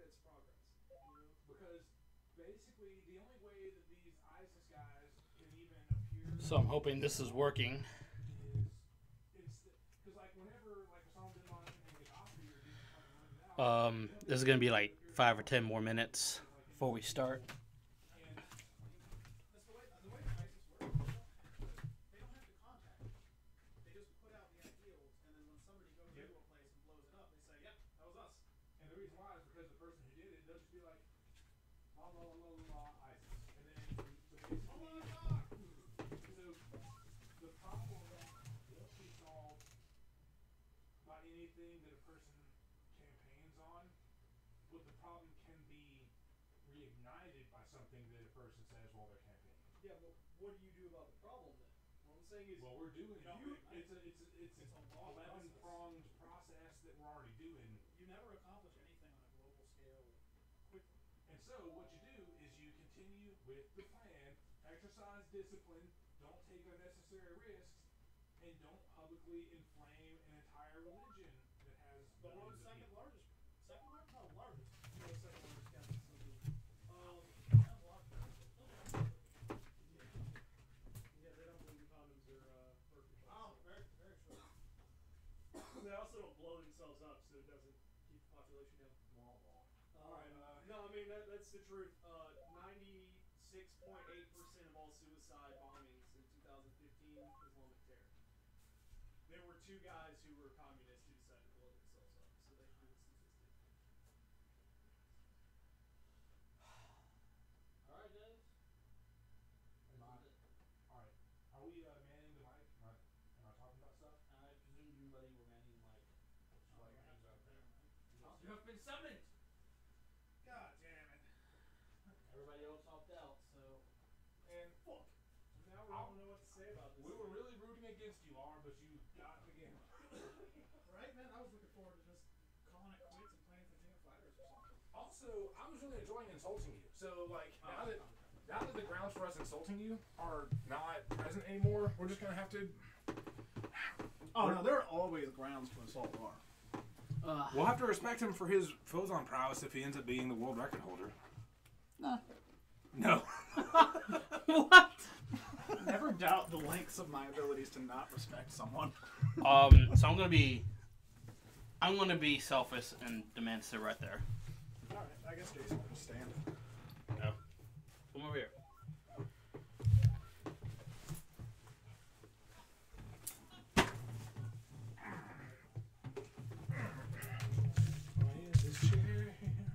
it's progress. You know? Because basically the only way that these ISIS guys can even appear. So I'm hoping this is working. Because like whenever like Osama bin Laden and Gaddafi are getting fucking rented out. This is gonna be like 5 or 10 more minutes before we start. Anything that a person campaigns on, but the problem can be reignited by something that a person says while they're campaigning. Yeah, but what do you do about the problem then? What I'm saying is, what we're doing, it's a 11-pronged process that we're already doing. You never accomplish anything on a global scale quickly. And so what you do is you continue with the plan, exercise discipline, don't take unnecessary risks, and don't publicly inflame an entire religion that has. But we're the second largest. Second largest? No, largest. No, second largest Catholic facility. Yeah, they don't believe condoms are perfect. Oh, very, very true. They also don't blow themselves up, so it doesn't keep the population down. Alright, no, I mean that's the truth. 96.8% of all suicide bombings in 2015 Islamic terror. There were 2 guys who were communists who decided to blow themselves up, so they threw the statistic. Alright, guys. Alright. Are we manning the mic? Am I talking about stuff? I presumed you, buddy, were manning the mic. You have been summoned! God damn it. Everybody else opted out, so. And fuck. Now we don't know what to say about this. We were really rooting against you, R, but you got the game. Right, man? I was looking forward to just calling it quits and playing for King of Fighters or something. Also, I was really enjoying insulting you. So, like, now that the grounds for us insulting you are not present anymore, we're just gonna have to. Oh no, there are always grounds to insult R. We'll have to respect him for his Phozon prowess if he ends up being the world record holder. Nah. No. What? Never doubt the lengths of my abilities to not respect someone. So I'm gonna be selfish and demand to sit right there. Alright, I guess Jason will just stand. No. Come over here.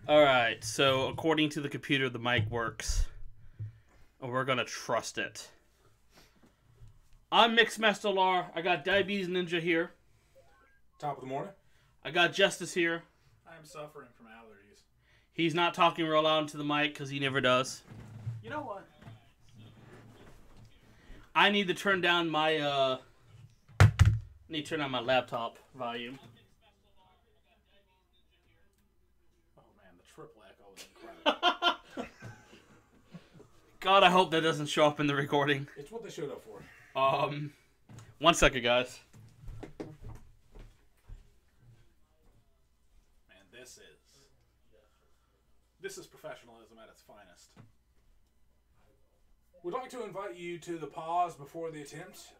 Alright, so according to the computer, the mic works. And we're gonna trust it. I'm MixMasterLar. I got diabetesNINJA here. Top of the morning. I got Justice here. I am suffering from allergies. He's not talking real loud into the mic because he never does. You know what? I need to turn down my laptop volume. Triple echo is incredible. God, I hope that doesn't show up in the recording. It's what they showed up for. 1 second, guys. Man, this is professionalism at its finest. We'd like to invite you to the pause before the attempt.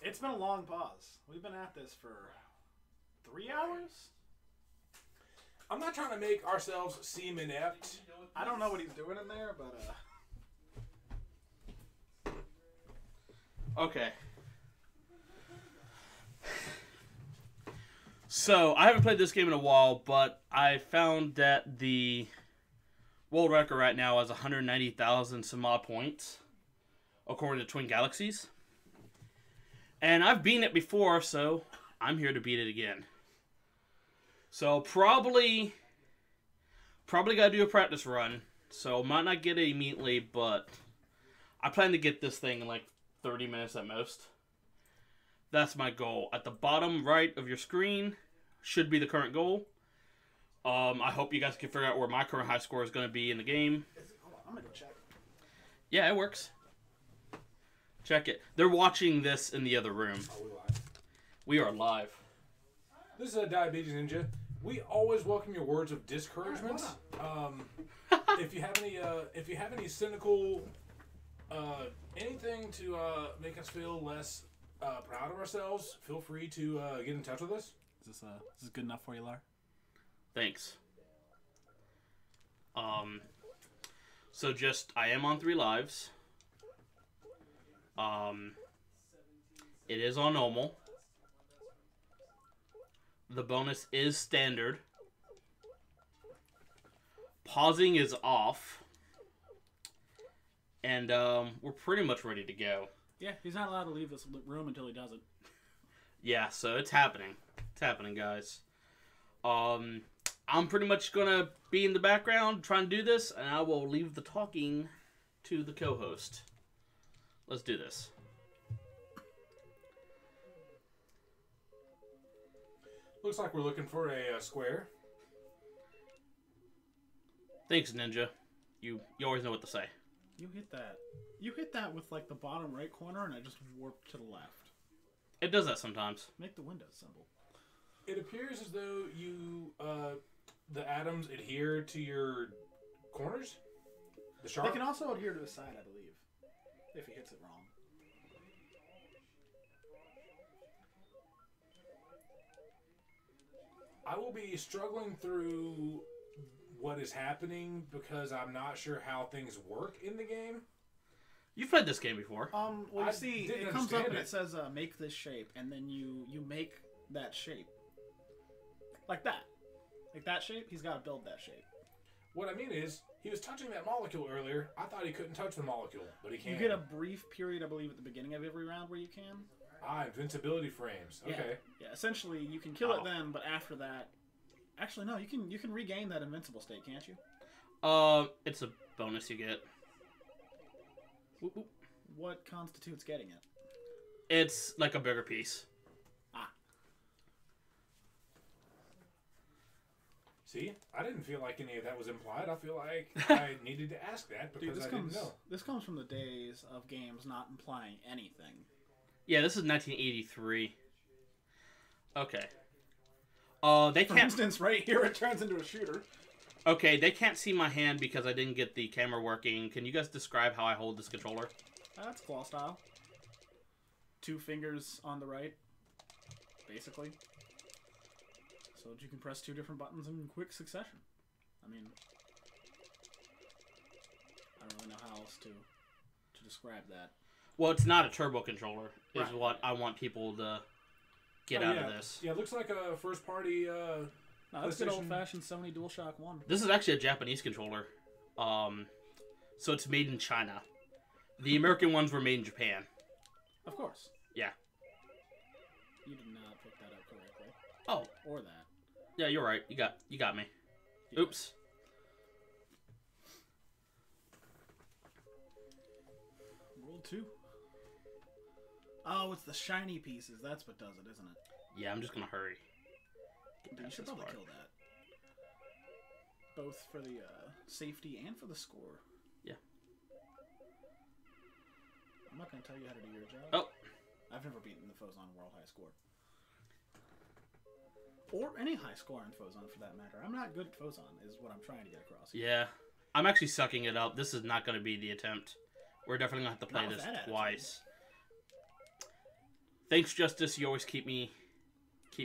It's been a long pause. We've been at this for 3 hours? I'm not trying to make ourselves seem inept. I don't know what he's doing in there, but Okay. So, I haven't played this game in a while, but I found that the world record right now is 190,000 some odd points, according to Twin Galaxies. And I've beaten it before, so I'm here to beat it again. So, probably gotta do a practice run. So, might not get it immediately, but I plan to get this thing in like 30 minutes at most. That's my goal. At the bottom right of your screen should be the current goal. I hope you guys can figure out where my current high score is going to be in the game. hold on, I'm gonna go check. Yeah, it works. Check it. They're watching this in the other room. Are we live? We are live. This is a diabetesNINJA. we always welcome your words of discouragement. If you have any cynical, anything to make us feel less proud of ourselves, feel free to get in touch with us. Is this good enough for you, Lar? Thanks. So just, I am on 3 lives. It is on normal. The bonus is standard. Pausing is off. And, we're pretty much ready to go. Yeah, he's not allowed to leave this room until he does it. Yeah, so it's happening. It's happening, guys. I'm pretty much gonna be in the background trying to do this, and I will leave the talking to the co-host. Let's do this. Looks like we're looking for a square. Thanks, Ninja. You always know what to say. You hit that. You hit that with like the bottom right corner, and it just warped to the left. It does that sometimes. Make the Windows symbol. It appears as though you, the atoms adhere to your corners. The sharp. They can also adhere to the side, I believe, if he hits it wrong. I will be struggling through what is happening because I'm not sure how things work in the game. You've played this game before. Well, you I see, didn't it comes up and understand it says, make this shape, and then you make that shape. Like that. Like that shape, he's got to build that shape. What I mean is, he was touching that molecule earlier. I thought he couldn't touch the molecule, but he can. You get a brief period, I believe, at the beginning of every round where you can. Invincibility frames. Okay. Yeah, essentially, you can kill it then, but after that... Actually, no, you can regain that invincible state, can't you? It's a bonus you get. Whoop, whoop. What constitutes getting it? It's like a bigger piece. Ah. See, I didn't feel like any of that was implied. I feel like I needed to ask that because Dude, I didn't know. This comes from the days of games not implying anything. Yeah, this is 1983. Okay. They For can't. instance, right here it turns into a shooter. Okay, they can't see my hand because I didn't get the camera working. Can you guys describe how I hold this controller? That's claw style. 2 fingers on the right, basically. So that you can press 2 different buttons in quick succession. I mean, I don't really know how else to describe that. Well, it's not a turbo controller, is Right. what I want people to get out of this. Yeah, it looks like a first party. No, that's good PlayStation- old-fashioned Sony DualShock 1. This is actually a Japanese controller. So it's made in China. The American ones were made in Japan. Of course. Yeah. You did not pick that up correctly. Oh, Or that. yeah, you're right. You got me. Yeah. Oops. World 2. Oh, it's the shiny pieces. That's what does it, isn't it? Yeah, I'm just gonna hurry. Dude, you past should this probably part. kill that. Both for the safety and for the score. Yeah. I'm not going to tell you how to do your job. Oh. I've never beaten the Phozon World High Score. Or any high score in Phozon, for that matter. I'm not good at Phozon, is what I'm trying to get across. Yeah. I'm actually sucking it up. This is not gonna be the attempt. We're definitely gonna have to play Not with this that attitude. twice. Thanks, Justice. You always keep me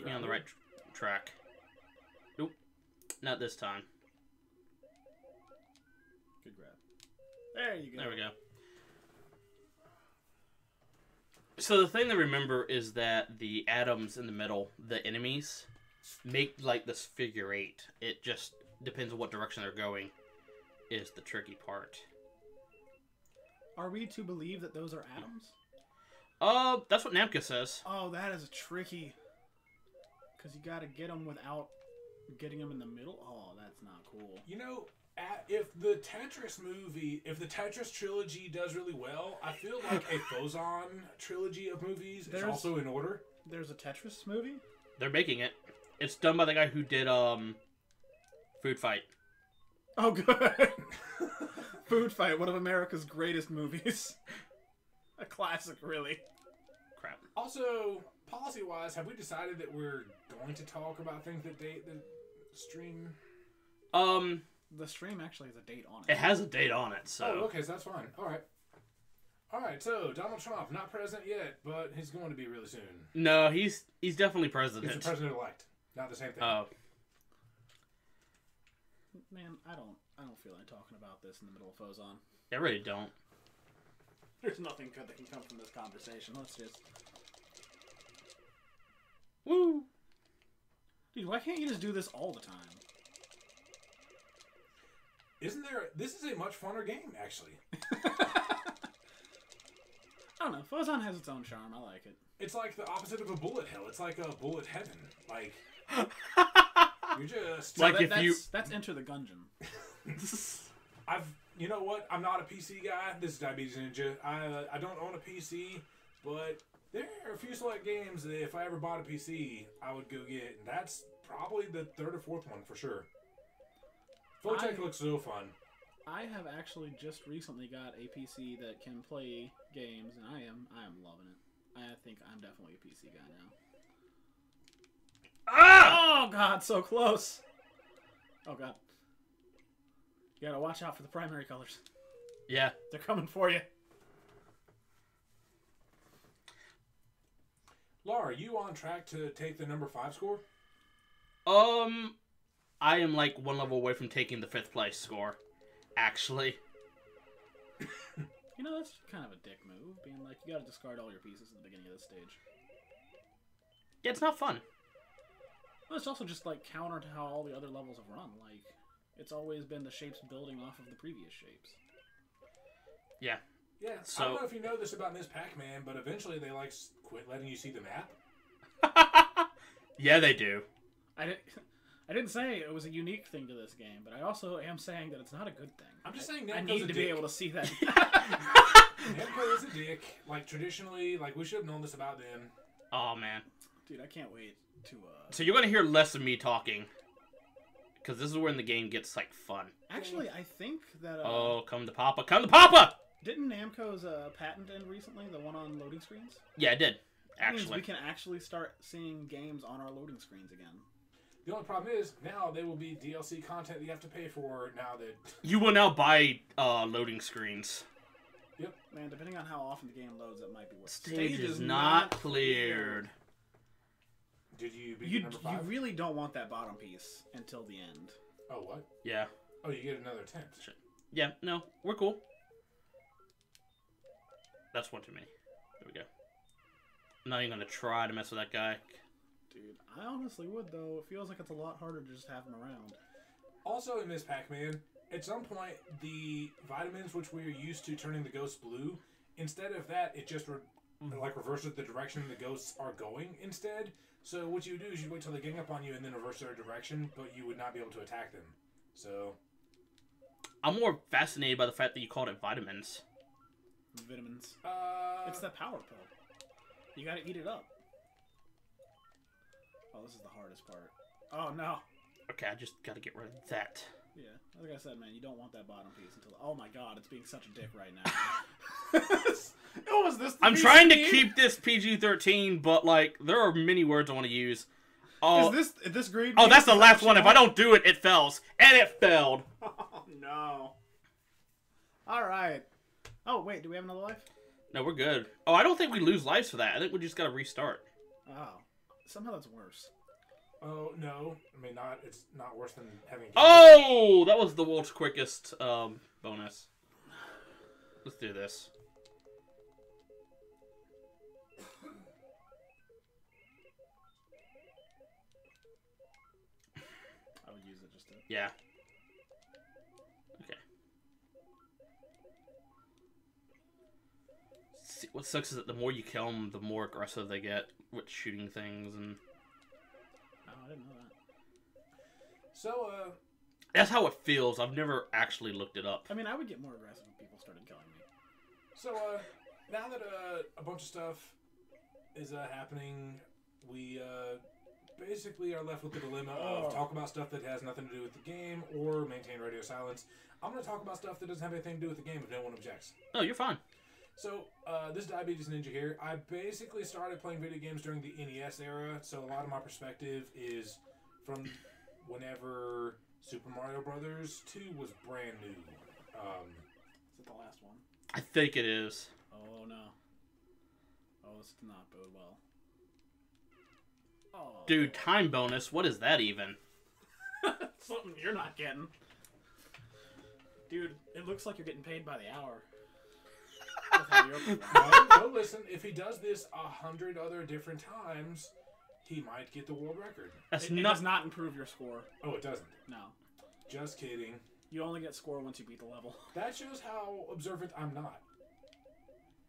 on the right track. Nope. Not this time. Good grab. There you go. There we go. So the thing to remember is that the atoms in the middle, the enemies, make like this figure 8. It just depends on what direction they're going is the tricky part. Are we to believe that those are atoms? That's what Namco says. Oh, that is tricky. Because you got to get them without getting them in the middle. Oh, that's not cool. You know, if the Tetris trilogy does really well, I feel like a Phozon trilogy of movies is also in order. There's a Tetris movie? They're making it. It's done by the guy who did Food Fight. Oh, good. Food Fight, one of America's greatest movies. A classic, really. Crap. Also, policy-wise, have we decided that we're going to talk about things that stream? The stream actually has a date on it. It has a date on it, so. Oh, okay, so that's fine. All right. So Donald Trump, not president yet, but he's going to be really soon. No, he's definitely president. He's the president-elect. Not the same thing. Oh. Man, I don't feel like talking about this in the middle of Phozon. I really don't. There's nothing good that can come from this conversation. Let's just... Woo! Dude, why can't you just do this all the time? Isn't there... This is a much funner game, actually. I don't know. Phozon has its own charm. I like it. It's like the opposite of a bullet hell. It's like a bullet heaven. Like... You're just... Like That's Enter the Gungeon. You know what? I'm not a PC guy. This is Diabetes Ninja. I don't own a PC, but there are a few select games that if I ever bought a PC, I would go get. And that's probably the third or fourth one for sure. Photech looks so fun. I have actually just recently got a PC that can play games, and I am loving it. I think I'm definitely a PC guy now. Ah! Oh god, so close. Oh god. You gotta watch out for the primary colors. Yeah. They're coming for you. Laura, are you on track to take the number 5 score? I am like one level away from taking the 5th place score. Actually. You know, that's kind of a dick move, being like, you gotta discard all your pieces at the beginning of this stage. Yeah, it's not fun. Well, it's also just like counter to how all the other levels have run. Like, it's always been the shapes building off of the previous shapes. Yeah. Yeah, So, I don't know if you know this about Ms. Pac-Man, but eventually they like quit letting you see the map. yeah, they do. I didn't say it was a unique thing to this game, but I also am saying that it's not a good thing. I'm just saying I Namco's need a to dick. be able to see that. Namco is a dick. Like, traditionally, like, we should have known this about them. Oh, man. Dude, I can't wait to, So you're going to hear less of me talking. Because this is when the game gets, like, fun. Actually, I think that, Oh, come to Papa. Come to Papa! Didn't Namco's patent end recently? The one on loading screens? Yeah, it did. That means Actually. we can actually start seeing games on our loading screens again. The only problem is, now they will be DLC content that you have to pay for now that... You will now buy loading screens. Yep. Man, depending on how often the game loads, that might be worth it. Stage is not cleared. Did you beat You number 5? really don't want that bottom piece until the end. Oh, what? Yeah. Oh, you get another attempt. Yeah, no, we're cool. That's one too many. There we go. I'm not even going to try to mess with that guy. Dude, I honestly would, though. It feels like it's a lot harder to just have him around. Also in Ms. Pac-Man, at some point, the vitamins which we are used to turning the ghosts blue, instead of that, it just reverses the direction the ghosts are going instead. So what you do is you wait till they gang up on you and then reverse their direction, but you would not be able to attack them. So... I'm more fascinated by the fact that you called it vitamins. Vitamins. It's that power pill. You gotta eat it up. Oh, this is the hardest part. Oh, no. Okay, I just got to get rid of that. Yeah, like I said, man, you don't want that bottom piece until... Oh my god, it's being such a dick right now. Oh, was this the I'm PC? trying to keep this PG-13, but, like, there are many words I want to use. Oh, Is this green? oh, that's the piece? last one. If I don't do it, it fails. And it failed. Oh, no. Alright. Oh, wait, do we have another life? No, we're good. Oh, I don't think we lose lives for that. I think we just got to restart. Oh. Somehow that's worse. Oh, no. I mean, it's not worse than having... Oh! That was the world's quickest bonus. Let's do this. I would use it just to... Yeah. Okay. See, what sucks is that the more you kill them, the more aggressive they get with shooting things and... Oh, I didn't know that. So, That's how it feels. I've never actually looked it up. I mean, I would get more aggressive if people started killing me. So, now that a bunch of stuff is happening, we basically are left with the dilemma of talk about stuff that has nothing to do with the game or maintain radio silence. I'm going to talk about stuff that doesn't have anything to do with the game if no one objects. No, you're fine. So, this is Diabetes Ninja here. I basically started playing video games during the NES era, so a lot of my perspective is from whenever Super Mario Brothers 2 was brand new. Is it the last one? I think it is. Oh no. Oh, this did not bode well. Oh. Dude, time bonus. What is that even? Something you're not getting. Dude, it looks like you're getting paid by the hour. With how you're performing. No, listen. If he does this 100 other different times, he might get the world record. That's It does not improve your score. Oh, it doesn't. No. Just kidding. You only get score once you beat the level. That shows how observant I'm not.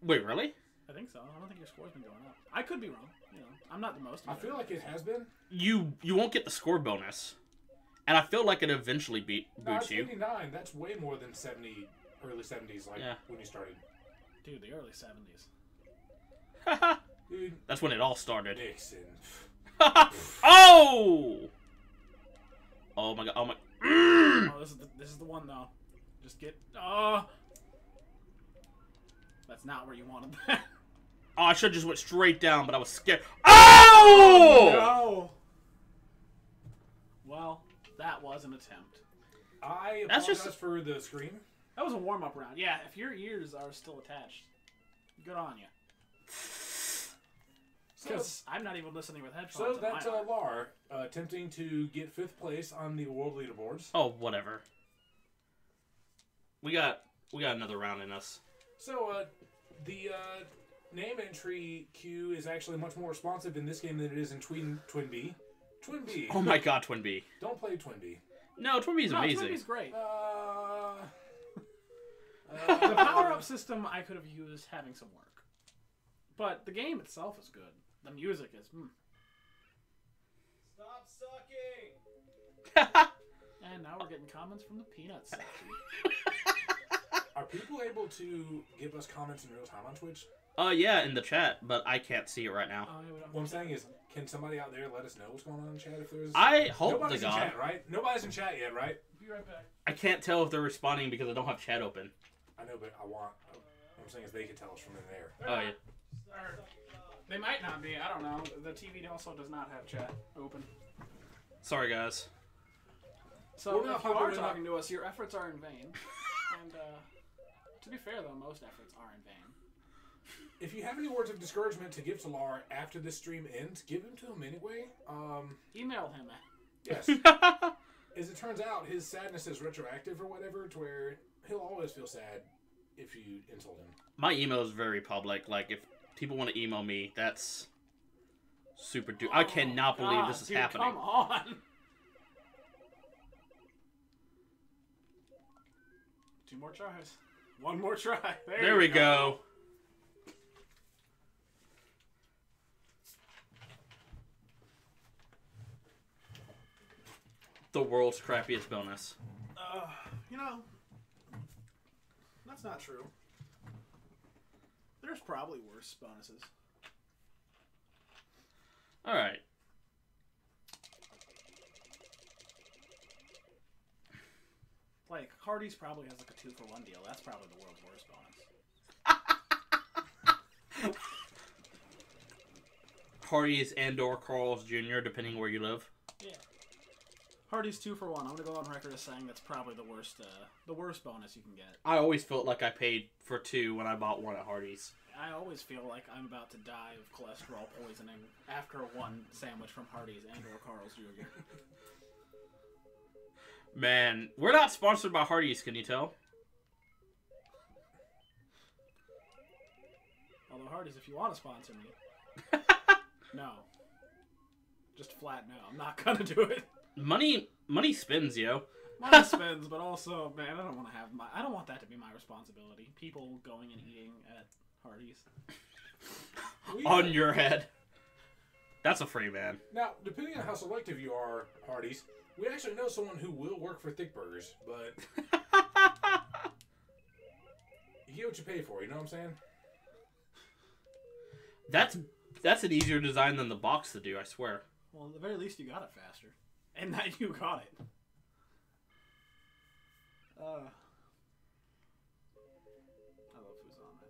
Wait, really? I think so. I don't think your score's been going up. I could be wrong. You know, I'm not the most. I feel like it has been. You won't get the score bonus. And I feel like it eventually No, boots it's you. 89. That's way more than 70, early 70s, like Yeah. when you started. Dude, the early 70s. Dude, That's when it all started. Nixon. Oh! Oh my god. Oh my. Oh, this is the one though. Just get. Oh. That's not where you wanted that. Oh, I should have just went straight down, but I was scared. Oh! No. Well, that was an attempt. I That's apologize just- for the scream. That was a warm-up round. Yeah, if your ears are still attached, good on you. Because I'm not even listening with headphones. So on that's my arm. Lar attempting to get 5th place on the world leaderboards. Oh, whatever. We got another round in us. So the name entry queue is actually much more responsive in this game than it is in Twin B. Twin B. Oh my god, Twin B. Don't play Twin B. No, Twin B's No, amazing. Twinbie's great. The The power-up system I could have used having some work. But the game itself is good. The music is... Stop sucking! And now we're getting comments from the Peanuts section. Are people able to give us comments in real time on Twitch? Yeah, in the chat, but I can't see it right now. Oh, yeah, we don't- What I'm saying is, can somebody out there let us know what's going on in chat if there's... I hope to Nobody's in God. chat, right? Nobody's in chat yet, right? Be right back. I can't tell if they're responding because I don't have chat open. I know, but what I'm saying is they can tell us from in there. Oh, yeah. They might not be. I don't know. The TV also does not have chat open. Sorry, guys. So We're not if you are popular enough- talking to us, your efforts are in vain. And to be fair, though, most efforts are in vain. If you have any words of discouragement to give to Lar after this stream ends, give them to him anyway. Email him. Yes. As it turns out, his sadness is retroactive or whatever, to where he'll always feel sad if you insult him. My email is very public. Like, if people want to email me, that's super I cannot believe God, this is dude, happening. Come on. Two more tries. One more try. There we go. The world's crappiest bonus. You know, that's not true. There's probably worse bonuses. Alright. Like, Hardy's probably has like a 2-for-1 deal. That's probably the world's worst bonus. Hardee's and/or Carl's Jr., depending where you live. Yeah. Hardy's 2-for-1. I'm gonna go on record as saying that's probably the worst bonus you can get. I always felt like I paid for two when I bought one at Hardee's. I always feel like I'm about to die of cholesterol poisoning after one sandwich from Hardy's and/or Carl's Jr. Man, we're not sponsored by Hardee's, can you tell? Although Hardy's, if you want to sponsor me, no. Just flat no. I'm not gonna do it. Money spins, yo. Money spends, but also, man, I don't want that to be my responsibility. People going and eating at Hardee's. On your head. That's a free man. Now, depending on how selective you are, Hardee's, we actually know someone who will work for Thick Burgers, but you get what you pay for, you know what I'm saying? That's an easier design than the box to do, I swear. Well, at the very least, you got it faster. And that you got it. I love Phozon, man.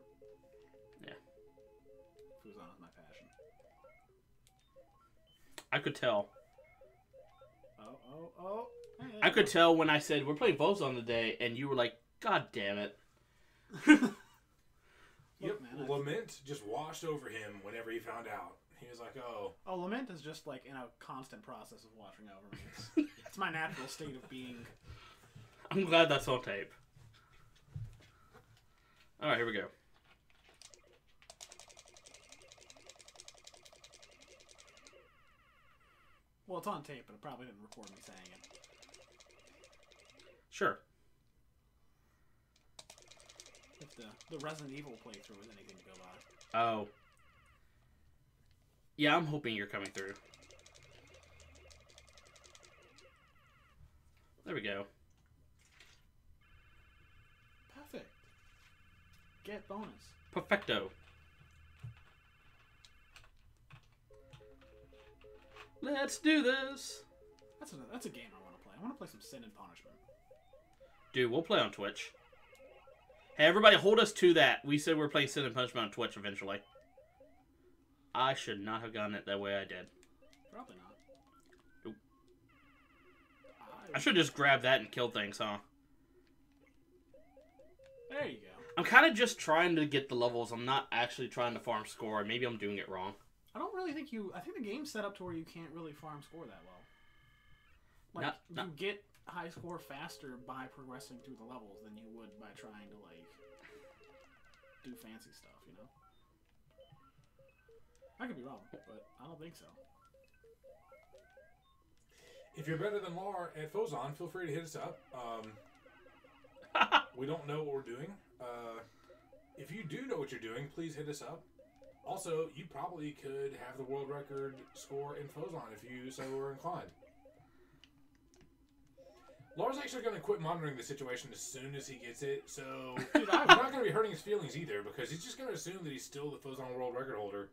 Yeah. Phozon is my passion. I could tell. Oh. Oh. Hey, I could tell when I said we're playing Phozon today, and you were like, "God damn it!" Yep. man, Lament just washed over him whenever he found out. He was like, "Oh." Oh, lament is just like in a constant process of washing over me. It's my natural state of being. I'm glad that's on tape. All right, here we go. Well, it's on tape, but it probably didn't record me saying it. Sure. If the Resident Evil playthrough is anything to go by. Oh. Yeah, I'm hoping you're coming through. There we go. Perfect. Get bonus. Perfecto. Let's do this. That's a game I want to play. I want to play some Sin and Punishment. Dude, we'll play on Twitch. Hey, everybody, hold us to that. We said we're playing Sin and Punishment on Twitch eventually. I should not have gotten it that way I did. Probably not. Nope. I should just grab that and kill things, huh? There you go. I'm kind of just trying to get the levels. I'm not actually trying to farm score. Maybe I'm doing it wrong. I don't really think you... I think the game's set up to where you can't really farm score that well. Like, you get high score faster by progressing through the levels than you would by trying to, like, do fancy stuff, you know? I could be wrong, but I don't think so. If you're better than Lar at Phozon, feel free to hit us up. We don't know what we're doing. If you do know what you're doing, please hit us up. Also, you probably could have the world record score in Phozon if you so were inclined. Lar's actually going to quit monitoring the situation as soon as he gets it, so Dude, I'm not going to be hurting his feelings either, because he's just going to assume that he's still the Phozon world record holder.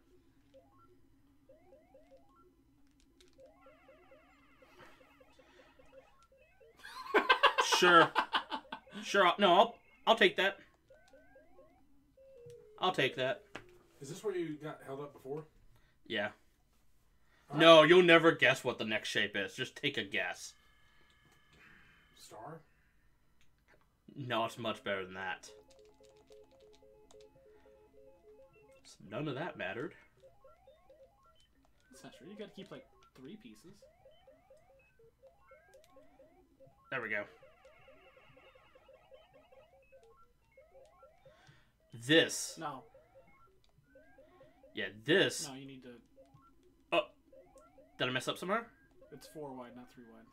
Sure. Sure. No, I'll take that. I'll take that. Is this where you got held up before? Yeah. All No, you'll never guess what the next shape is. Just take a guess. Star? No, it's much better than that. None of that mattered. That's not true. You gotta keep, like, 3 pieces. There we go. This. No. Yeah, this. No, you need to... Oh. Did I mess up somewhere? It's 4 wide, not 3 wide.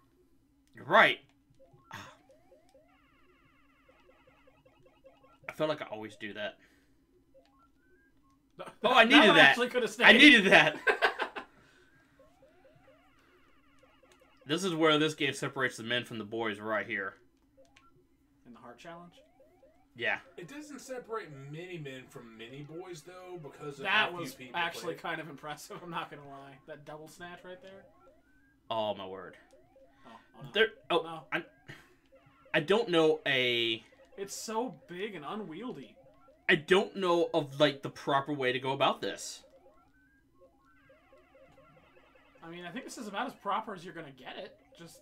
You're right. I feel like I always do that. Oh, I needed that. Actually could have stayed. I needed that. This is where this game separates the men from the boys right here. In the heart challenge? Yeah. It doesn't separate many men from many boys, though, because of That how was few people actually play. kind of impressive, I'm not gonna lie. That double snatch right there. Oh, my word. Oh no. There. Oh, No. I don't know a... It's so big and unwieldy. I don't know of, like, the proper way to go about this. I mean, I think this is about as proper as you're gonna get it. Just...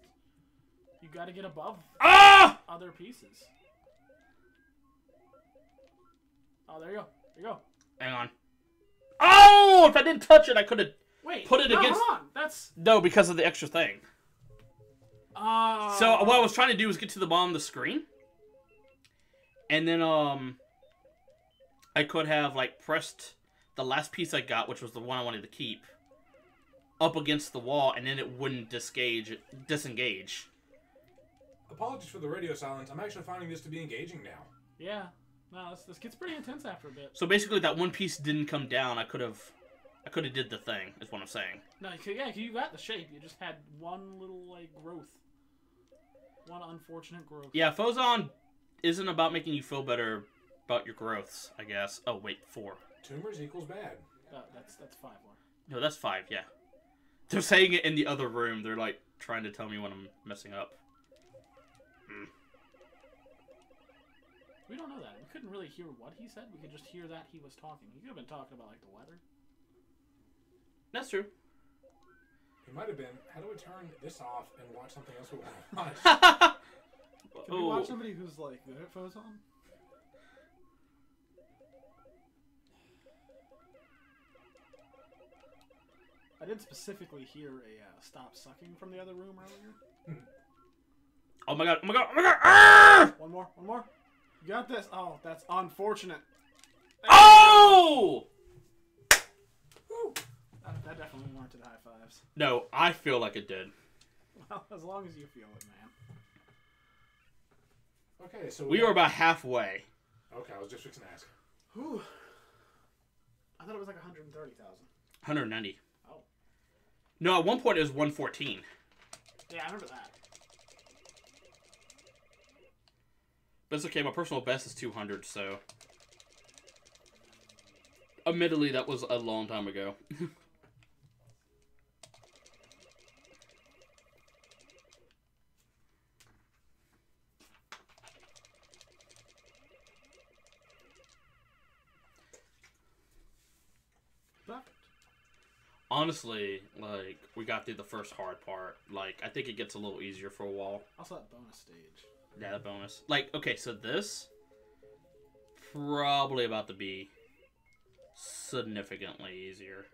You gotta get above Ah! other pieces. Oh, there you go. There you go. Hang on. Oh! If I didn't touch it, I could have... Wait. Put it no, against- hold on. That's... No, because of the extra thing. So, what I was trying to do was get to the bottom of the screen. And then, I could have, like, pressed the last piece I got, which was the one I wanted to keep, up against the wall, and then it wouldn't disengage. Apologies for the radio silence. I'm actually finding this to be engaging now. Yeah. No, this gets pretty intense after a bit. So basically, that one piece didn't come down. I could have did the thing, is what I'm saying. No, yeah, you got the shape. You just had one little, like, growth. One unfortunate growth. Yeah, Phozon isn't about making you feel better about your growths, I guess. Oh, wait, 4. Tumors equals bad. That's 5 more. No, that's 5, yeah. They're saying it in the other room. They're, like, trying to tell me when I'm messing up. We don't know that. We couldn't really hear what he said. We could just hear that he was talking. He could have been talking about, like, the weather. That's true. He might have been. How do we turn this off and watch something else we want to watch? Can we watch somebody who's like good at Phozon? I did specifically hear a stop sucking from the other room earlier. Oh my god! Oh my god! Oh my god! Ah! One more. You got this. Oh, that's unfortunate. Oh! That definitely warranted high fives. No, I feel like it did. Well, as long as you feel it, man. Okay, so We were about halfway. Okay, I was just fixing to ask. Whew. I thought it was like 130,000. 190. Oh. No, at one point it was 114. Yeah, I remember that. But it's okay, my personal best is 200, so... Admittedly, that was a long time ago. Honestly, like, we got through the first hard part. Like, I think it gets a little easier for a while. Also that bonus stage. Yeah, the bonus. Like, okay, so this... Probably about to be... significantly easier.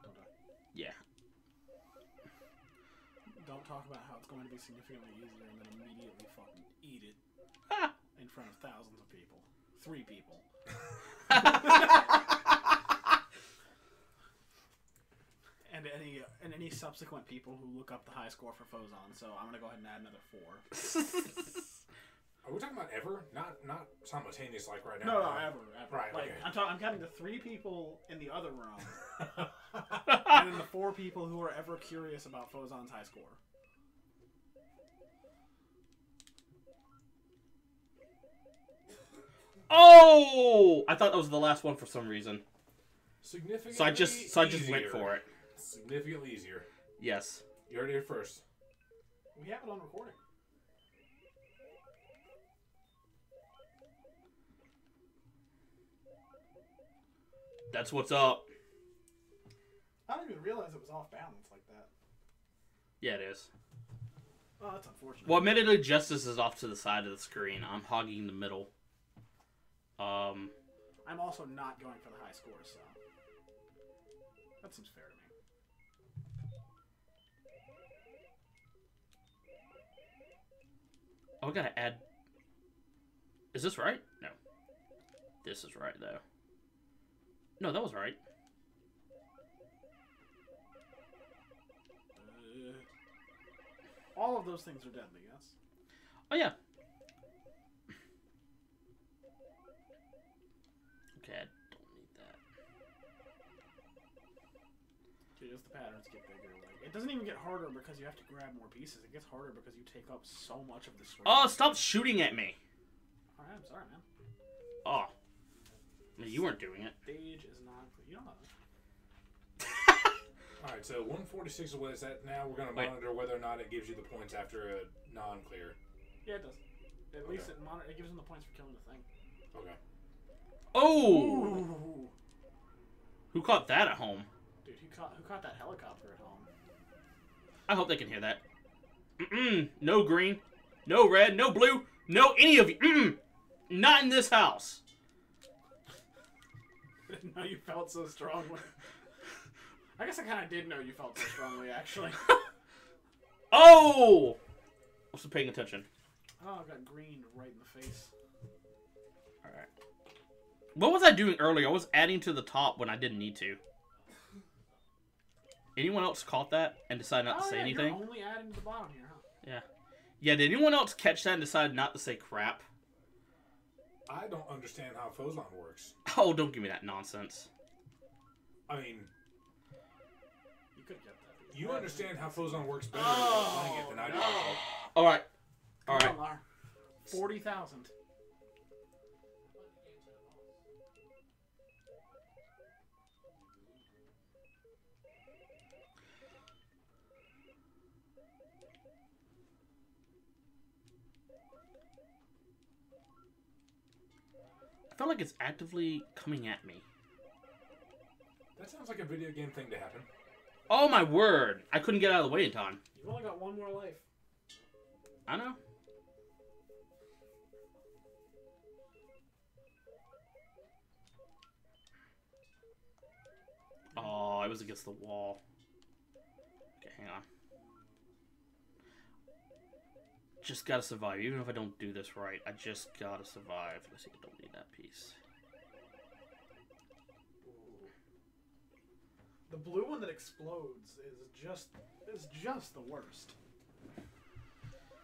Don't die. Yeah. Don't talk about how it's going to be significantly easier and then immediately fucking eat it in front of thousands of people. 3 people. and any subsequent people who look up the high score for Phozon. So I'm gonna go ahead and add another 4. Are we talking about ever? Not simultaneous like right now. No, ever. Right, Like okay. I'm counting the 3 people in the other room, and then the 4 people who are ever curious about Phozon's high score. Oh! I thought that was the last one for some reason. Significantly So I just went easier. for it. Significantly easier. Yes. You heard it here first. We have it on recording. That's what's up. I didn't even realize it was off balance like that. Yeah, it is. Oh, that's unfortunate. Well, admittedly, Justice is off to the side of the screen. I'm hogging the middle. I'm also not going for the high scores, so that seems fair to me. Oh, I gotta add... Is this right? No. This is right, though. No, that was right. All of those things are deadly, yes? Oh, yeah. Okay, I don't need that. Okay, just the patterns get bigger. Like, it doesn't even get harder because you have to grab more pieces. It gets harder because you take up so much of the screen. Oh, stop shooting at me! Alright, I'm sorry, man. Oh. I mean, you weren't doing it. Stage is not... You don't know that. Alright, so 146 is what it's at now. We're going to monitor whether or not it gives you the points after a non-clear. Yeah, it does. At least it gives them the points for killing the thing. Okay. Oh! Ooh. Who caught that at home? Dude, who caught that helicopter at home? I hope they can hear that. No green. No red. No blue. No any of you. Not in this house. I didn't know you felt so strongly. I guess I kind of did know you felt so strongly, actually. Oh! I wasn't paying attention. Oh, I got green right in the face. Alright. What was I doing earlier? I was adding to the top when I didn't need to. Anyone else caught that and decided not to say anything? You're only adding to the bottom here, huh? Yeah. Yeah, did anyone else catch that and decide not to say crap? I don't understand how Phozon works. Oh, don't give me that nonsense. I mean, You could get that. you understand how Phozon works better playing it than I do. Alright. Come Alright. on, Lar. 40,000. I feel like it's actively coming at me. That sounds like a video game thing to happen. Oh my word! I couldn't get out of the way in time. You've only got one more life. I know. Oh, I was against the wall. Okay, hang on. Just gotta survive. Even if I don't do this right, I just gotta survive. Let's see, I don't need that piece. The blue one that explodes is just the worst.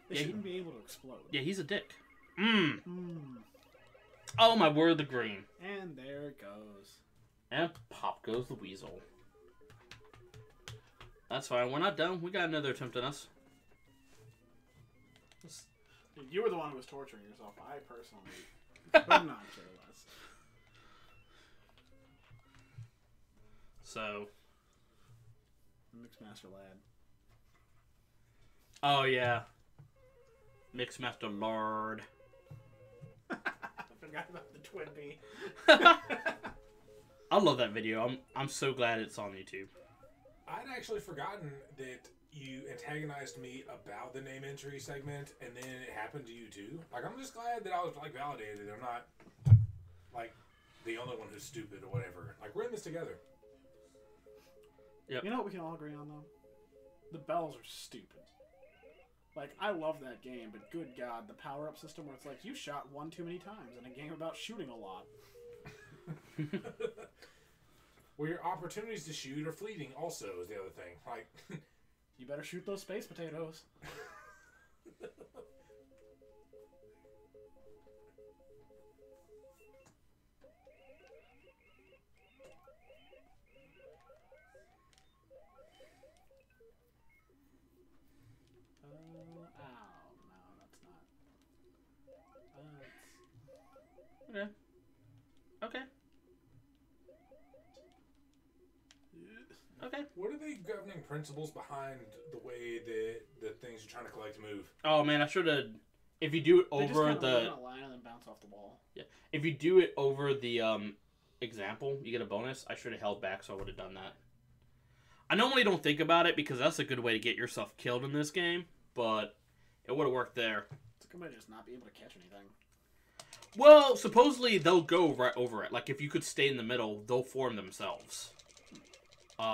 They shouldn't be able to explode. Yeah, he's a dick. Oh my word, the green. And there it goes. And pop goes the weasel. That's fine. We're not done. We got another attempt on us. You were the one who was torturing yourself. I personally could not care less. So. MixMasterLar. Oh, yeah. MixMasterLar. I forgot about the twin B. I love that video. I'm so glad it's on YouTube. I'd actually forgotten that you antagonized me about the name entry segment, and then it happened to you too. Like, I'm just glad that I was like validated. I'm not like the only one who's stupid or whatever. Like, we're in this together. Yep. You know what we can all agree on though? The bells are stupid. Like, I love that game, but good God, the power-up system where it's like, you shot one too many times in a game about shooting a lot. Where your opportunities to shoot are fleeting also is the other thing. Like, you better shoot those space potatoes. Okay. Okay. Okay. What are the governing principles behind the way that the things you're trying to collect move? Oh man, I should have. If you do it They just over kinda lay the, on a line and then bounce off the wall. yeah, if you do it over the example, you get a bonus. I should have held back, so I would have done that. I normally don't think about it because that's a good way to get yourself killed in this game, but it would have worked there. It's a good way to just not be able to catch anything. Well, supposedly they'll go right over it. Like if you could stay in the middle, they'll form themselves.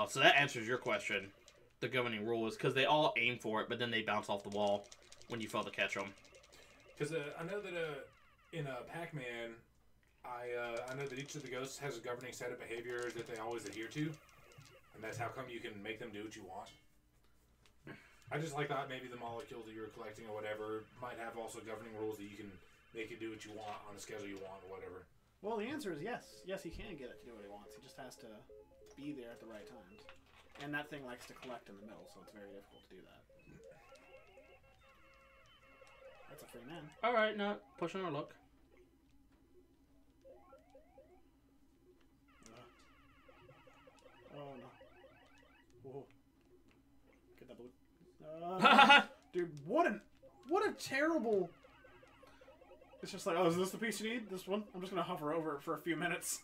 So that answers your question. The governing rule is because they all aim for it, but then they bounce off the wall when you fail to catch them. Because I know that in Pac-Man, I know that each of the ghosts has a governing set of behaviors that they always adhere to, and that's how come you can make them do what you want. I just like that maybe the molecule that you're collecting or whatever might have also governing rules that you can make it do what you want on the schedule you want or whatever. Well, the answer is yes. Yes, he can get it to do what he wants. He just has to be there at the right times. And that thing likes to collect in the middle, so it's very difficult to do that. That's a free man. Alright, not pushing our luck. Oh no. Whoa. Get that blue. Dude, what a terrible... It's just like, oh, is this the piece you need? This one? I'm just gonna hover over it for a few minutes.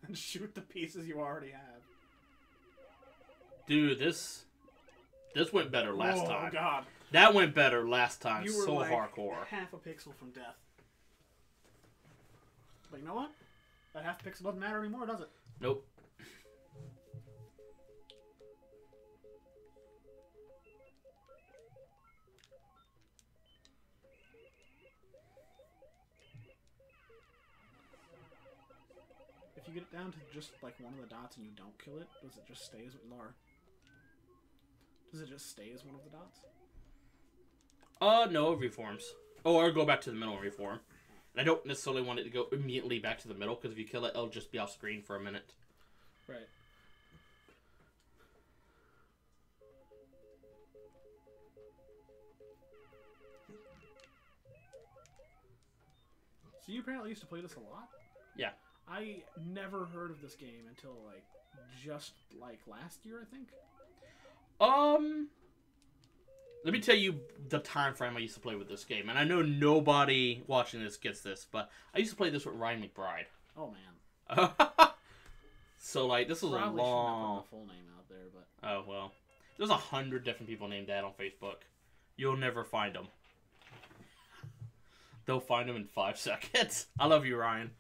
And shoot the pieces you already have. Dude, this went better last time. Oh god. That went better last time. You were so like hardcore. half a pixel from death. But you know what? That half pixel doesn't matter anymore, does it? Nope. If you get it down to just like one of the dots and you don't kill it, does it just stay as Lar? Does it just stay as one of the dots? No, it reforms. Oh, or go back to the middle and reform. And I don't necessarily want it to go immediately back to the middle, because if you kill it, it'll just be off screen for a minute. Right. So you apparently used to play this a lot? Yeah. I never heard of this game until like just like last year, I think. Let me tell you the time frame I used to play with this game, and I know nobody watching this gets this, but I used to play this with Ryan McBride. Oh man. So, like, this was a Probably shouldn't have long... put my full name out there, but Oh, well. There's 100 different people named that on Facebook. You'll never find them. They'll find them in 5 seconds. I love you, Ryan.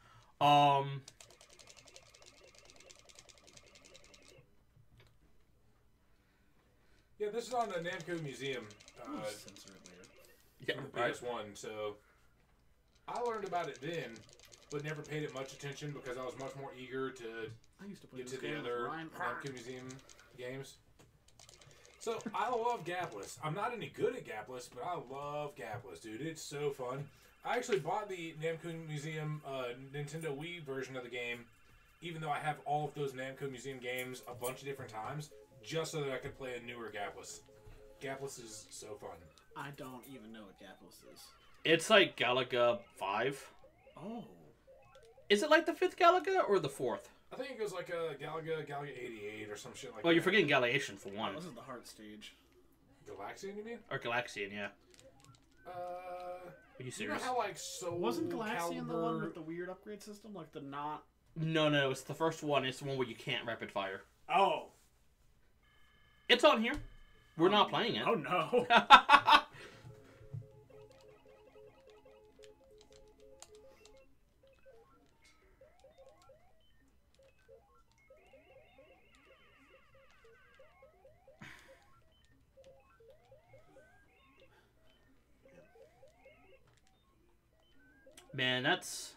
Yeah, this is on the Namco Museum. I'll censor it later. Yeah, From the right. PS1, so I learned about it then, but never paid it much attention because I was much more eager to I used to play get this to the game with other Ryan. Namco Museum games. So I love Gapless. I'm not any good at Gapless, but I love Gapless, dude. It's so fun. I actually bought the Namco Museum Nintendo Wii version of the game, even though I have all of those Namco Museum games a bunch of different times, just so that I could play a newer Gapless. Gapless is so fun. I don't even know what Gapless is. It's like Galaga 5. Oh. Is it like the 5th Galaga or the 4th? I think it goes like a Galaga 88 or some shit like that. Well, you're forgetting Galation for Oh, one. this is the heart stage. Galaxian, you mean? Or Galaxian, yeah. Are you You know serious? how like Soul Wasn't Galaxian the one Calibur- with the weird upgrade system? Like the not... No, it's the first one. It's the one where you can't rapid fire. Oh. It's on here. We're not playing it. Oh, no. Man, that's...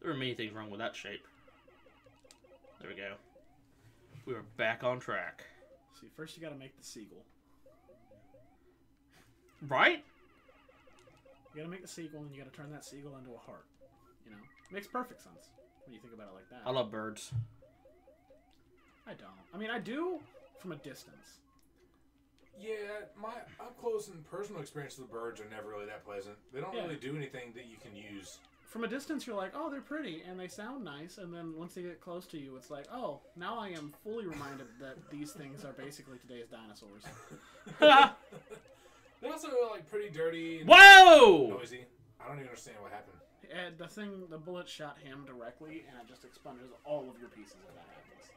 There are many things wrong with that shape. There we go. We are back on track. See, first you gotta make the seagull. Right? You gotta make the seagull, and you gotta turn that seagull into a heart. You know? Makes perfect sense when you think about it like that. I love birds. I don't. I mean, I do from a distance. Yeah, my up close and personal experience with the birds are never really that pleasant. They don't Yeah. really do anything that you can use. From a distance, you're like, oh, they're pretty, and they sound nice, and then once they get close to you, it's like, oh, now I am fully reminded that these things are basically today's dinosaurs. They're also like pretty dirty and Whoa! noisy. I don't even understand what happened. And the bullet shot him directly, and it just expunges all of your pieces if that happens.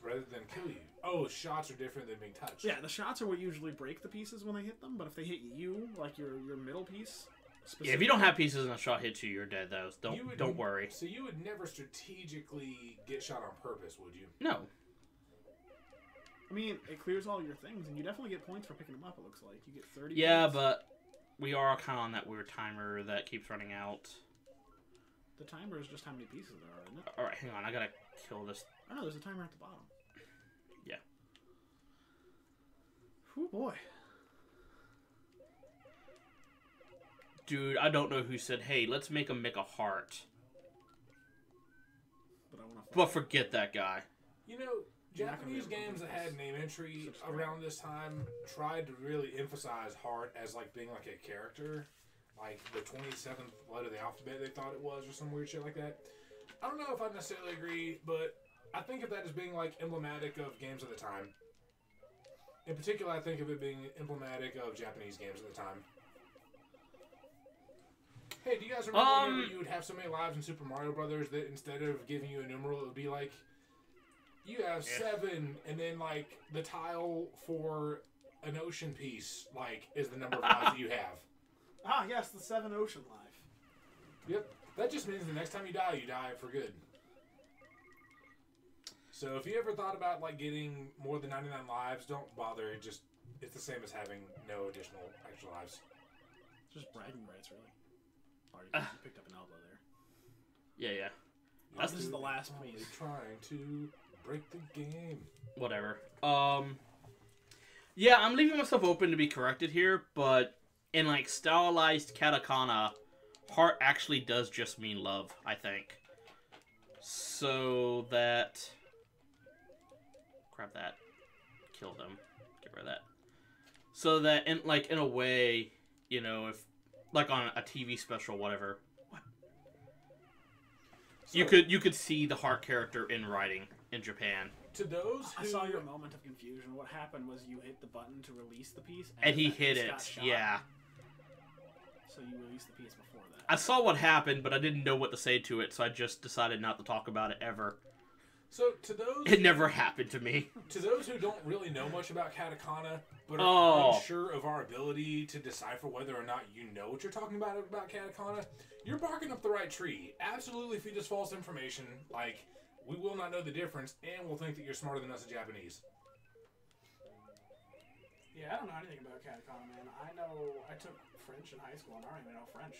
Rather than kill you. Oh, shots are different than being touched. Yeah, the shots are what usually break the pieces when they hit them, but if they hit you, like your middle piece... Yeah, if you don't have pieces and a shot hits you, you're dead, though. Don't worry. So you would never strategically get shot on purpose, would you? No. I mean, it clears all your things, and you definitely get points for picking them up, it looks like. You get 30 Yeah, points. but we are kind of on that weird timer that keeps running out. The timer is just how many pieces there are, isn't it? Alright, hang on. I gotta kill this. Oh, no, there's a timer at the bottom. Yeah. Oh, boy. Dude, I don't know who said, hey, let's make him make a heart. But I want to... But forget that guy. You know, You're not gonna be Japanese able to games do that had this. name entry Subscribe. around this time tried to really emphasize heart as like being like a character. Like the 27th letter of the alphabet they thought it was, or some weird shit like that. I don't know if I necessarily agree, but I think of that as being like emblematic of games of the time. In particular, I think of it being emblematic of Japanese games at the time. Hey, do you guys remember whenever you would have so many lives in Super Mario Brothers that instead of giving you a numeral, it would be like, you have 7, and then like the tile for an ocean piece, like, is the number of lives that you have. Ah, yes, the 7 ocean life. Yep. That just means the next time you die for good. So if you ever thought about like getting more than 99 lives, don't bother. It's the same as having no additional extra lives. It's just bragging rights, really. Oh, you picked up an elbow there. Yeah. This is the last Only piece. trying to break the game. Whatever. Yeah, I'm leaving myself open to be corrected here, but in like stylized katakana, heart actually does just mean love, I think. So that... Grab that. Kill them. Get rid of that. So that in a way, you know, if like on a TV special, whatever, So, you could see the heart character in writing in Japan. to those who I saw your moment of confusion. What happened was you hit the button to release the piece, And he that hit piece it, got shot. yeah. So you released the piece before that. I saw what happened, but I didn't know what to say to it, so I just decided not to talk about it ever. So to those It never happened to me. to those who don't really know much about katakana, but Oh. are unsure of our ability to decipher whether or not you know what you're talking about katakana, you're barking up the right tree. Absolutely feed us false information. Like, we will not know the difference, and we'll think that you're smarter than us in Japanese. Yeah, I don't know anything about katakana, man. I took French in high school, and I don't even know French.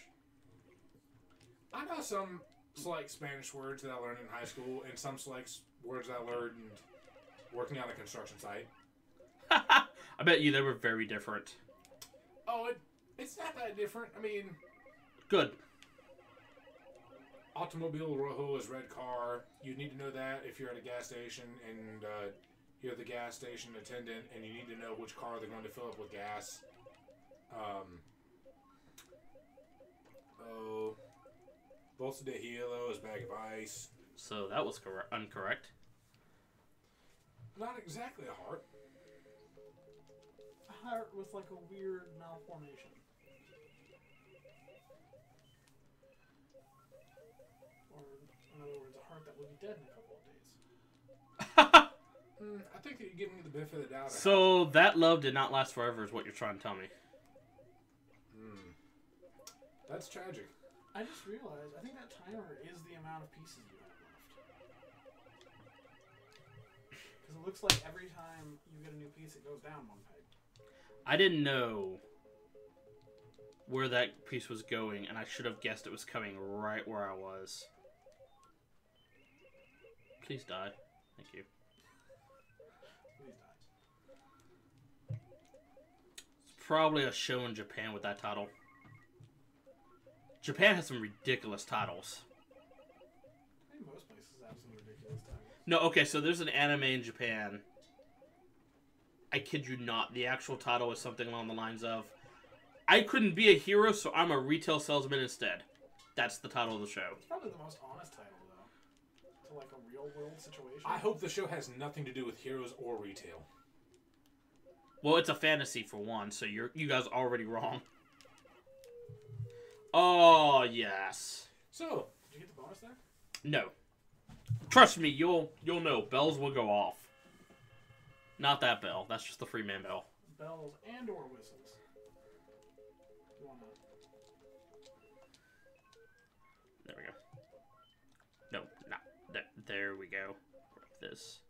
I know some select Spanish words that I learned in high school, and some select words that I learned working on a construction site. I bet you they were very different. Oh, it's not that different. I mean, Good. Automobile rojo is red car. You need to know that if you're at a gas station and you're the gas station attendant, and you need to know which car they're going to fill up with gas. Bolsa de Hielo is bag of ice. So that was incorrect. Not exactly a heart. A heart with like a weird malformation. Or, in other words, a heart that will be dead in a couple of days. I think that you're giving me the benefit of the doubt. So that love did not last forever is what you're trying to tell me. That's tragic. I just realized, I think that timer is the amount of pieces you have left. Because it looks like every time you get a new piece, it goes down one peg. I didn't know where that piece was going, and I should have guessed it was coming right where I was. Please die. Thank you. Please die. It's probably a show in Japan with that title. Japan has some ridiculous titles. I think most places have some ridiculous titles. No, okay, so there's an anime in Japan. I kid you not. The actual title is something along the lines of, I couldn't be a hero, so I'm a retail salesman instead. That's the title of the show. It's probably the most honest title, though. To like a real world situation. I hope the show has nothing to do with heroes or retail. Well, it's a fantasy for one, so you guys are already wrong. Oh, yes. So, Did you get the bonus there? No. Trust me, you'll know. Bells will go off. Not that bell. That's just the free man bell. Bells and or whistles. You wanna... There we go. No, not that. There we go. Grab this.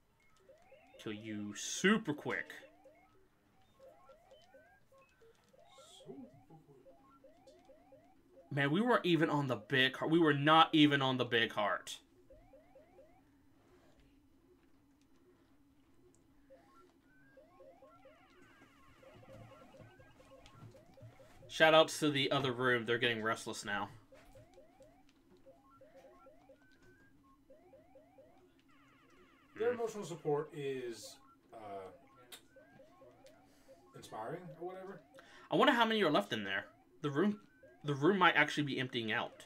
Kill you super quick. Man, we weren't even on the big heart. We were not even on the big heart. Shout outs to the other room. They're getting restless now. their emotional support is inspiring or whatever. I wonder how many are left in there. The room might actually be emptying out.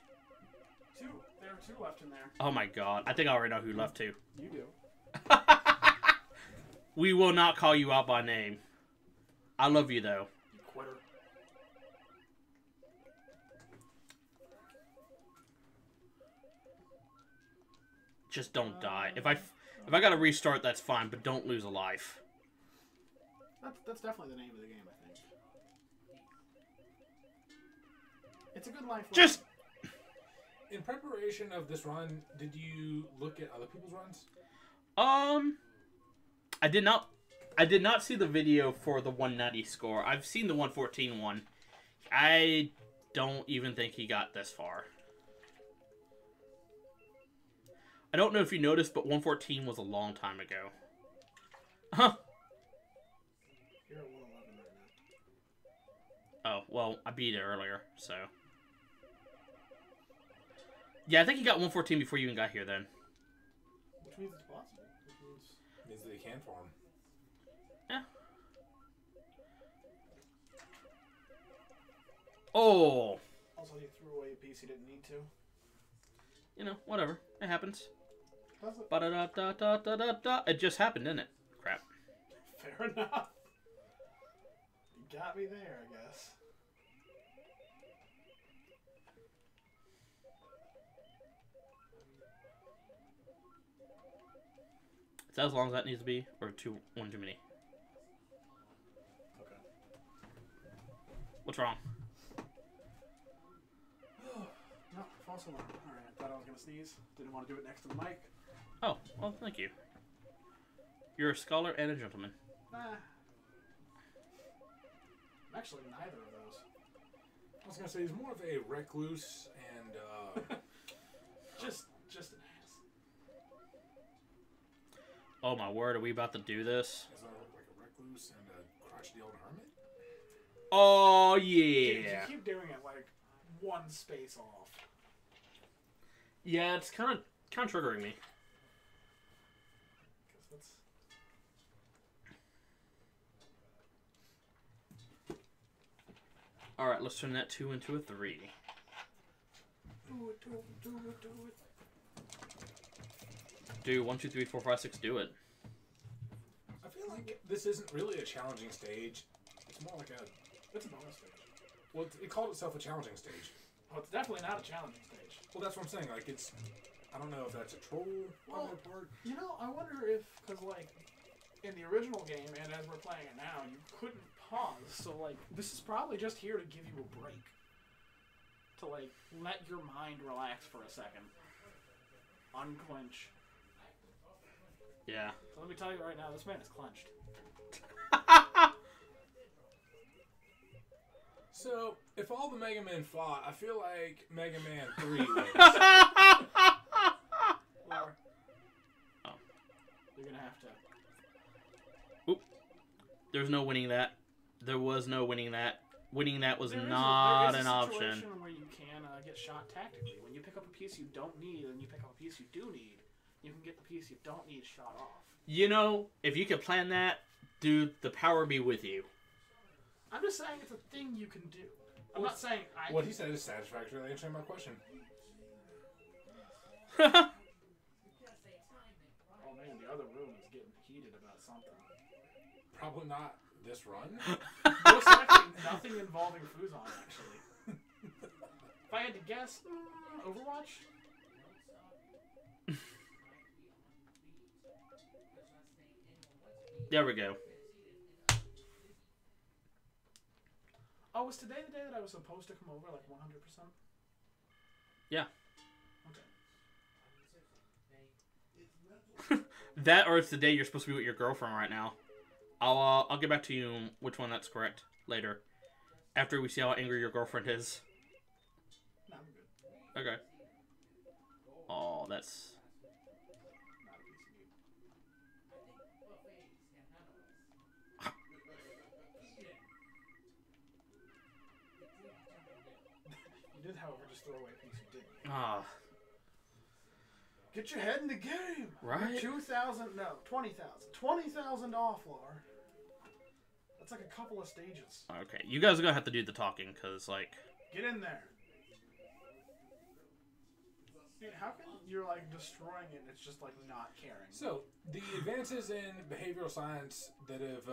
Two. There are two left in there. Oh my god. I think I already know who left too. You do. We will not call you out by name. I love you though. You quitter. Just don't die. If I gotta restart, that's fine, but don't lose a life. That's definitely the name of the game, I think. It's a good life. Just... In preparation of this run, did you look at other people's runs? I did not see the video for the 190 score. I've seen the 114 one. I don't even think he got this far. I don't know if you noticed, but 114 was a long time ago. Huh. You're at 111 right now. Oh, well, I beat it earlier, so... Yeah, I think he got 114 before you even got here then. Which means it's possible. Which Means that he can farm. Yeah. Oh! also, he threw away a piece he didn't need to. You know, whatever. It happens. Does it? Ba-da-da-da-da-da-da. It just happened, didn't it? Crap. Fair enough. You got me there, I guess. that as long as that needs to be, or one too many? Okay. What's wrong? No, false alarm. Alright, I thought I was going to sneeze. Didn't want to do it next to the mic. Oh, well, thank you. You're a scholar and a gentleman. Nah. I'm actually neither of those. I was gonna say he's more of a recluse and Just an ass. Oh my word, are we about to do this? is that like a recluse and a crotchety old hermit? Oh Dude, you yeah. keep doing it like one space off. Yeah, it's kind of triggering me. Because that's... All right, let's turn that 2 into a 3. Do it, do it, do it, do it. Do 1, 2, 3, 4, 5, 6. Do it. I feel like this isn't really a challenging stage. It's more like a. It's a bonus stage. Well, it called itself a challenging stage. Oh, it's definitely not a challenging stage. Well, that's what I'm saying. Like, it's. I don't know if that's a troll on their part. You know, I wonder if, because, like, in the original game, and as we're playing it now, you couldn't pause, so, like, this is probably just here to give you a break. To, like, let your mind relax for a second. Unclench. Yeah. So let me tell you right now, this man is clenched. So, if all the Mega Men fought, I feel like Mega Man 3 wins. Or, Oh. you're gonna have to... Oop. There's no winning that. There was no winning that. Winning that was There is not a an option. situation where you can get shot tactically. When you pick up a piece you don't need, and you pick up a piece you do need, you can get the piece you don't need shot off. You know, if you could plan that, dude, the power be with you. I'm just saying it's a thing you can do. I'm not saying I What can. he said is satisfactorily answering my question. Oh man, the other room is getting heated about something. Probably not this run. Most likely nothing involving Phozon, actually. If I had to guess, Overwatch? There we go. Oh, was today the day that I was supposed to come over, like 100%? Yeah. Okay. That, or it's the day you're supposed to be with your girlfriend right now. I'll get back to you which one that's correct later. After we see how angry your girlfriend is. No, I'm good. Okay. Oh, that's... Not a piece of meat. You did, however, just throw away a piece you didn't. Ah. Get your head in the game! Right? 2,000, no, 20,000. 20,000 off, Lar. That's like a couple of stages. Okay, you guys are gonna have to do the talking, because, like... Get in there. Dude, how can you're like destroying it and it's just like not caring? So, the advances in behavioral science that have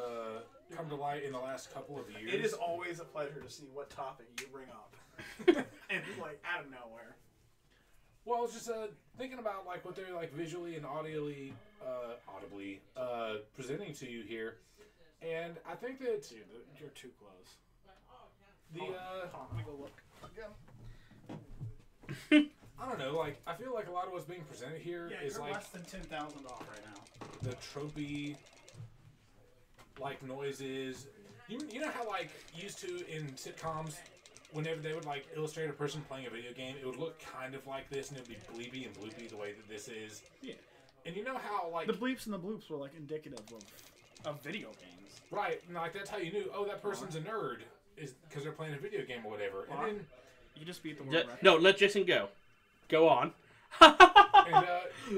come to light in the last couple of years. It is always a pleasure to see what topic you bring up. And like out of nowhere. Well, I was just thinking about like what they're like visually and audibly presenting to you here, and I think that Dude, you're too close. the Hold on, let me go look again. I don't know, like I feel like a lot of what's being presented here Yeah, is you're like less than 10,000 off right now. the tropey like noises. You know how like used to in sitcoms, whenever they would like illustrate a person playing a video game, it would look kind of like this, and it would be bleepy and bloopy the way that this is. Yeah. And you know how like The bleeps and the bloops were like indicative of video games. right, and like that's how you knew. Oh, that person's a nerd is because they're playing a video game or whatever. And then You just beat the world Ju- record. no, let Jason go. Go on. and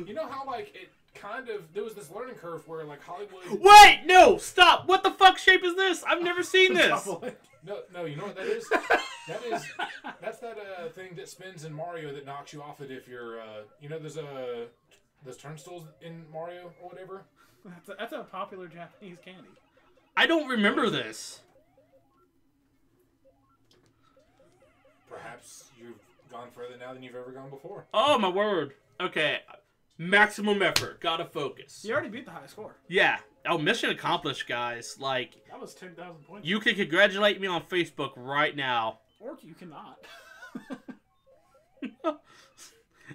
you know how like it kind of there was this learning curve where like Hollywood. Wait! No! Stop! What the fuck shape is this? I've never seen this! No, you know what that is? That's that thing that spins in Mario that knocks you off it if you're you know there's turnstiles in Mario or whatever. That's a popular Japanese candy. I don't remember this. Perhaps you've gone further now than you've ever gone before. Oh, my word. Okay. Maximum effort. Gotta focus. You already beat the high score. Yeah. Oh, mission accomplished, guys. Like, That was 10,000 points. you can congratulate me on Facebook right now. Or you cannot.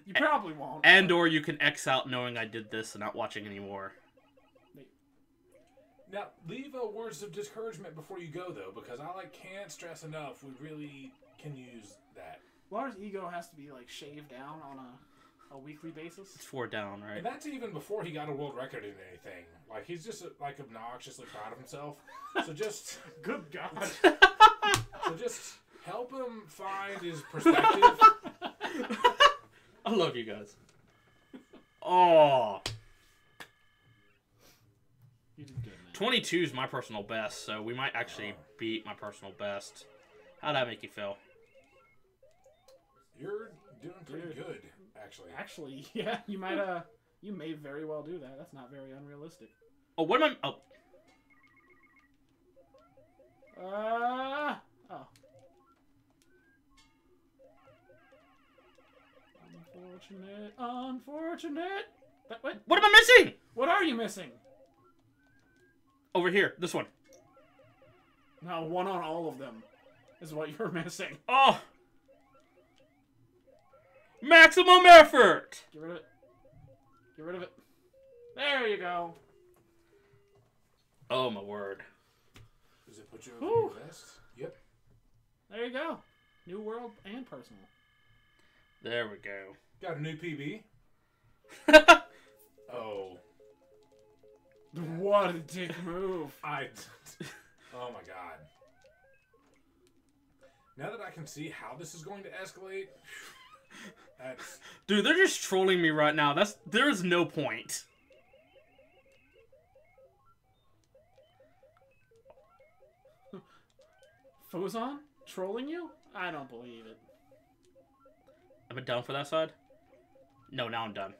You probably won't. And or you can X out knowing I did this and not watching anymore. Now, leave words of discouragement before you go, though, because I can't stress enough. We really can use that. Lars' ego has to be shaved down on a weekly basis. It's 4 down, right? And that's even before he got a world record in anything. He's just obnoxiously proud of himself. So just Good God. so just help him find his perspective. I love you guys. Oh. You did good, man. 22 is my personal best, so we might actually beat my personal best. How'd that make you feel? You're doing pretty good, actually. Actually, yeah, you may very well do that. That's not very unrealistic. Oh, what am I... Oh. Oh. Unfortunate. What am I missing? What are you missing? Over here. This one. No, one on all of them is what you're missing. Oh. Maximum effort. Get rid of it. Get rid of it. There you go. Oh, my word. Does it put you over your vest? Yep. There you go. New world and personal. There we go. Got a new PB. Oh. What a dick move. Oh my god. Now that I can see how this is going to escalate, that's... Dude, they're just trolling me right now. There is no point. Phozon? Trolling you? I don't believe it. Am I done for that side? No, now I'm done.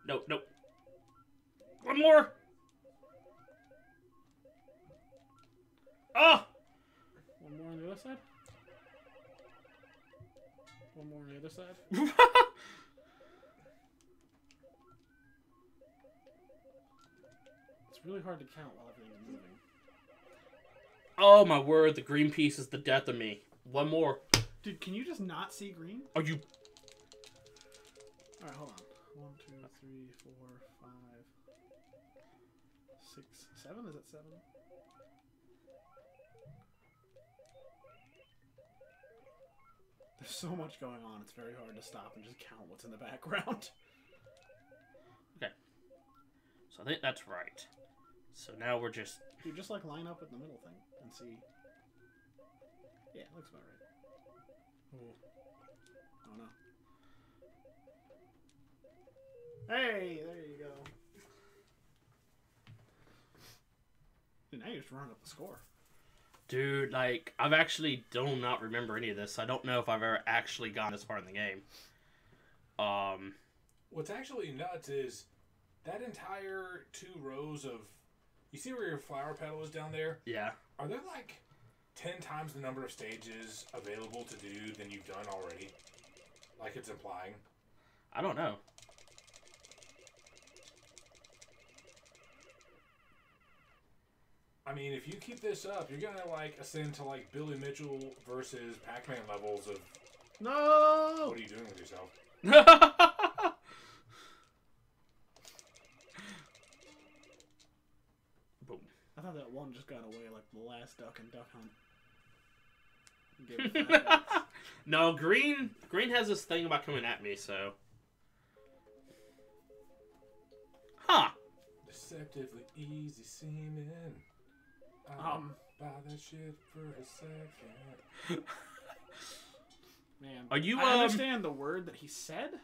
Nope, nope. One more! Ah! One more on the other side? One more on the other side? It's really hard to count while everything's moving. Oh my word, the green piece is the death of me. One more. Dude, can you just not see green? Are you... Alright, hold on. 1, 2, 3, 4, 5, 6, 7? Is it 7? There's so much going on, it's very hard to stop and just count what's in the background. Okay. So I think that's right. So now we're just... Dude, just line up with the middle thing and see. Yeah, it looks about right. Ooh. Oh no. Hey, there you go. Dude, now you're just running up the score. Dude, I've actually do not remember any of this. I don't know if I've ever actually gotten this far in the game. What's actually nuts is that entire 2 rows of... You see where your flower petal is down there? Yeah. Are there 10 times the number of stages available to do than you've done already? Like it's implying? I don't know. I mean, if you keep this up, you're gonna ascend to Billy Mitchell versus Pac-Man levels of... No! What are you doing with yourself? Boom. I thought that one just got away like the last duck in Duck Hunt. Gave it flashbacks. No, Green has this thing about coming at me, so... Huh. Deceptively easy seeming. Buy that shit for a second. Man, Are you, I understand the word that he said,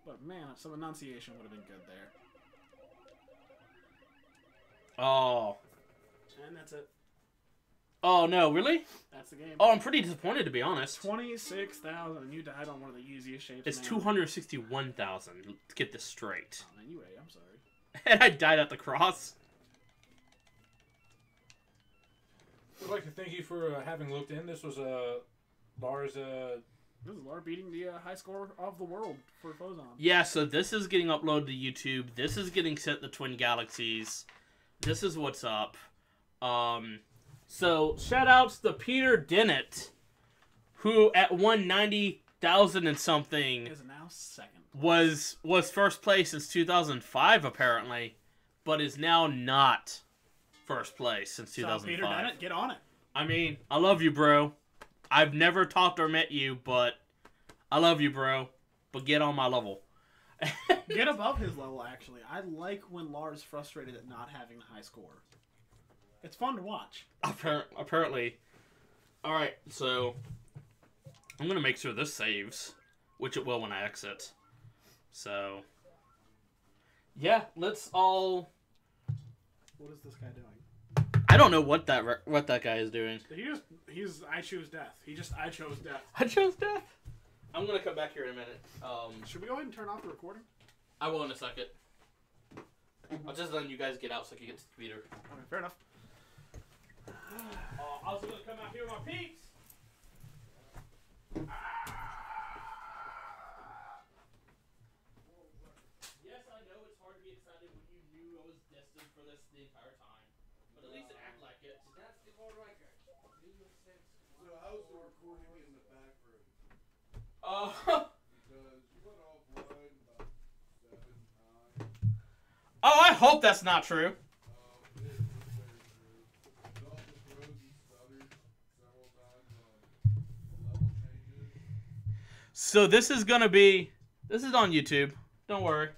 but man, some enunciation would have been good there. Oh. And that's it. Oh, no, really? That's the game. Oh, I'm pretty disappointed, to be honest. 26,000, and you died on one of the easiest shapes. It's man. 261,000. Let's get this straight. Oh, man, you ate. I'm sorry. And I died at the cross. We'd like to thank you for having looked in. This was Lars This is Lar beating the high score of the world for Phozon. Yeah, so this is getting uploaded to YouTube. This is getting sent to Twin Galaxies. This is what's up. So, shout-outs to Peter Dennett, who at 190,000 and something Is now second. was first place since 2005, apparently, but is now not first place since So 2005. Peter Dennett, get on it. I mean, I love you, bro. I've never talked or met you, but I love you, bro. But get on my level. Get above his level, actually. I like when Lar's frustrated at not having the high score. It's fun to watch. Apparently. Alright, so I'm going to make sure this saves, which it will when I exit. So, yeah, let's all... What is this guy doing? I don't know what that guy is doing. He's I choose death. I chose death. I chose death. I'm gonna come back here in a minute. Should we go ahead and turn off the recording? I will in a second. I'll just let you guys get out so I can get to the computer. Okay, fair enough. I was gonna come out here with my peeps. Yes, I know it's hard to get excited when you knew I was destined for this the entire time, but at least act like it. That's the more record. So how's the recording in the back room? Because you went offline about 7 times. Oh, I hope that's not true. It is very true. It also froze and stuttered several times on level changes. So this is on YouTube. Don't worry.